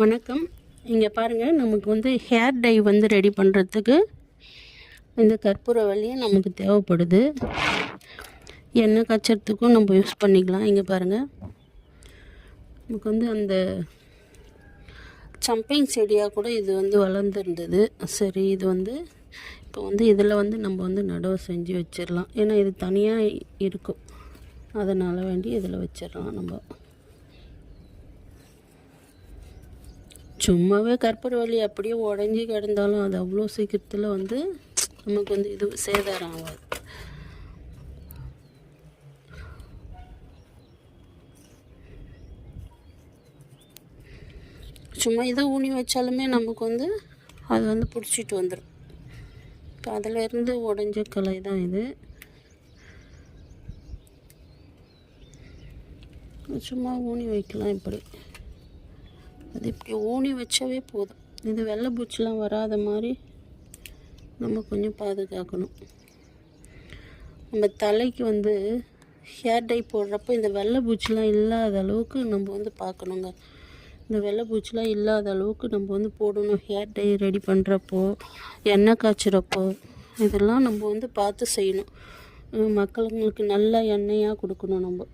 வணக்கம். இங்கே பாருங்கள், நமக்கு வந்து ஹேர் டை வந்து ரெடி பண்ணுறதுக்கு இந்த கற்பூரவள்ளியும் நமக்கு தேவைப்படுது. எண்ணெய் காய்ச்சறதுக்கும் நம்ம யூஸ் பண்ணிக்கலாம். இங்கே பாருங்கள், நமக்கு வந்து அந்த சம்பிங் செடியாக கூட இது வந்து வளர்ந்துருந்தது. சரி, இது வந்து இப்போ வந்து இதில் வந்து நம்ம வந்து நடவு செஞ்சு வச்சிடலாம். ஏன்னா இது தனியாக இருக்கும், அதனால் வேண்டி இதில் வச்சிடலாம். நம்ம சும்மாவே கற்பூரவள்ளி அப்படியே உடஞ்சி கிடந்தாலும் அது அவ்வளோ சீக்கிரத்தில் வந்து நமக்கு வந்து இது சேதாரம் ஆகாது. சும்மா இதை ஊனி வச்சாலுமே நமக்கு வந்து அது வந்து பிடிச்சிட்டு வந்துடும். இப்போ அதிலேருந்து உடஞ்ச கலை தான் இது. சும்மா ஊனி வைக்கலாம். இப்படி அது இப்படி ஊனி வச்சாவே போதும். இது வெள்ளை பூச்சிலாம் வராத மாதிரி நம்ம கொஞ்சம் பாதுகாக்கணும். நம்ம தலைக்கு வந்து ஹேர் டை போடுறப்போ இந்த வெள்ளை பூச்சிலாம் இல்லாத அளவுக்கு நம்ம வந்து பார்க்கணுங்க. இந்த வெள்ளை பூச்சிலாம் இல்லாத அளவுக்கு நம்ம வந்து போடணும். ஹேர் டை ரெடி பண்ணுறப்போ, எண்ணெய் காய்ச்சிறப்போ, இதெல்லாம் நம்ம வந்து பார்த்து செய்யணும். மக்களுங்களுக்கு நல்ல எண்ணெயாக கொடுக்கணும் நம்ம.